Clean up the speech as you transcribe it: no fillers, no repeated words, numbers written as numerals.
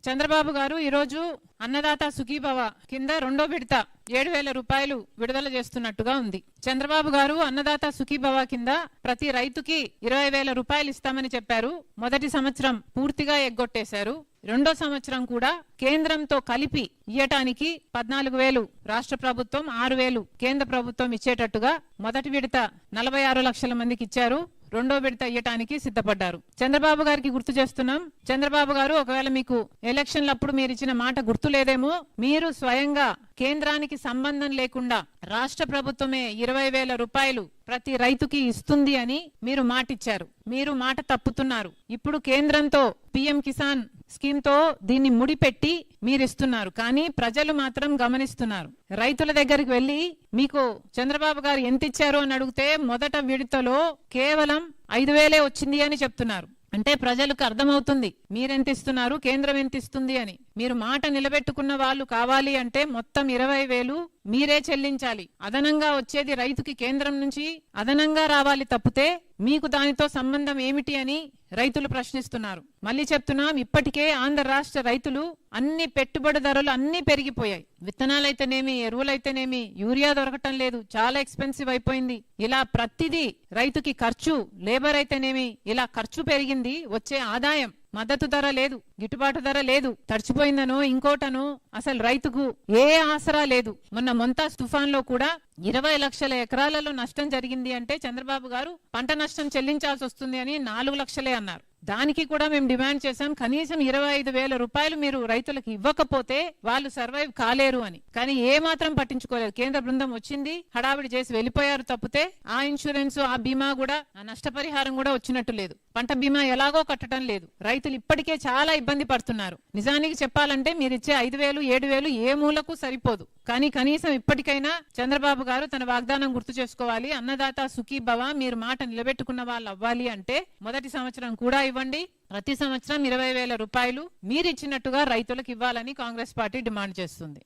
చంద్రబాబు గారు ఈరోజు అన్నదాత సుఖీభవ కింద రెండో విడత 7,000 రూపాయలు విడుదల చేస్తున్నట్టుగా ఉంది. చంద్రబాబు గారు అన్నదాత సుఖీభవ కింద ప్రతి రైతుకి 20,000 రూపాయలు ఇస్తామని చెప్పారు. మొదటి సంవత్సరం పూర్తిగా ఎగ్గొట్టేశారు. రెండో సంవత్సరం కూడా కేంద్రంతో కలిపి ఇయ్యటానికి 14,000 రాష్ట్ర ప్రభుత్వం, 6,000 కేంద్ర ప్రభుత్వం ఇచ్చేటట్టుగా మొదటి విడత 46 లక్షల మందికి ఇచ్చారు. రెండో విడత ఇయ్యటానికి సిద్ధపడ్డారు. చంద్రబాబు గారికి గుర్తు చేస్తున్నాం. చంద్రబాబు గారు, ఒకవేళ మీకు ఎలక్షన్లప్పుడు మీరు ఇచ్చిన మాట గుర్తు లేదేమో, మీరు స్వయంగా కేంద్రానికి సంబంధం లేకుండా రాష్ట్ర ప్రభుత్వమే 20,000 రూపాయలు ప్రతి రైతుకి ఇస్తుంది అని మీరు మాటిచ్చారు. మీరు మాట తప్పుతున్నారు. ఇప్పుడు కేంద్రంతో పిఎం కిసాన్ స్కీమ్ తో దీన్ని ముడిపెట్టి మీరిస్తున్నారు. కానీ ప్రజలు మాత్రం గమనిస్తున్నారు. రైతుల దగ్గరికి వెళ్లి మీకు చంద్రబాబు గారు ఎంత ఇచ్చారు అని అడిగితే మొదట విడతలో కేవలం 5,000 వచ్చింది అని చెప్తున్నారు. అంటే ప్రజలకు అర్థమవుతుంది మీరెంత ఇస్తున్నారు, కేంద్రం ఎంత ఇస్తుంది అని. మీరు మాట నిలబెట్టుకున్న వాళ్ళు కావాలి అంటే మొత్తం 20,000 మీరే చెల్లించాలి. అదనంగా వచ్చేది రైతుకి కేంద్రం నుంచి అదనంగా రావాలి తప్పితే మీకు దానితో సంబంధం ఏమిటి అని రైతులు ప్రశ్నిస్తున్నారు. మళ్ళీ చెప్తున్నాం, ఇప్పటికే ఆంధ్ర రాష్ట్ర రైతులు అన్ని పెట్టుబడి ధరలు అన్ని పెరిగిపోయాయి. విత్తనాలైతేనేమి, ఎరువులైతేనేమి, యూరియా దొరకటం లేదు, చాలా ఎక్స్పెన్సివ్ అయిపోయింది. ఇలా ప్రతిదీ రైతుకి ఖర్చు, లేబర్ అయితేనేమి, ఇలా ఖర్చు పెరిగింది. వచ్చే ఆదాయం, మద్దతు ధర లేదు, గిట్టుబాటు ధర లేదు, తడిచిపోయిందనో ఇంకోటనో అసలు రైతుకు ఏ ఆసరా లేదు. మొన్న మొంతాజ్ తుఫాన్ లో కూడా 20 లక్షల ఎకరాలలో నష్టం జరిగింది అంటే చంద్రబాబు గారు పంట నష్టం చెల్లించాల్సి వస్తుంది అని 4 లక్షలే అన్నారు. దానికి కూడా మేము డిమాండ్ చేశాం, కనీసం 25,000 రూపాయలు మీరు రైతులకు ఇవ్వకపోతే వాళ్ళు సర్వైవ్ కాలేరు అని. కానీ ఏ మాత్రం పట్టించుకోలేదు. కేంద్ర బృందం వచ్చింది, హడావిడి చేసి వెళ్ళిపోయారు తప్పితే ఆ ఇన్సూరెన్స్, ఆ బీమా కూడా, ఆ నష్టపరిహారం కూడా వచ్చినట్టు లేదు. పంట బీమా ఎలాగో కట్టడం లేదు. రైతులు ఇప్పటికే చాలా ఇబ్బంది పడుతున్నారు. నిజానికి చెప్పాలంటే మీరిచ్చే 5,000, 7,000 ఏ మూలకు సరిపోదు. కానీ కనీసం ఇప్పటికైనా చంద్రబాబు గారు తన వాగ్దానం గుర్తు చేసుకోవాలి. అన్నదాత సుఖీభవ మీరు మాట నిలబెట్టుకున్న వాళ్ళు అవ్వాలి అంటే మొదటి సంవత్సరం కూడా ఇవ్వండి. ప్రతి సంవత్సరం 20,000 రూపాయలు మీరిచ్చినట్టుగా రైతులకు ఇవ్వాలని కాంగ్రెస్ పార్టీ డిమాండ్ చేస్తుంది.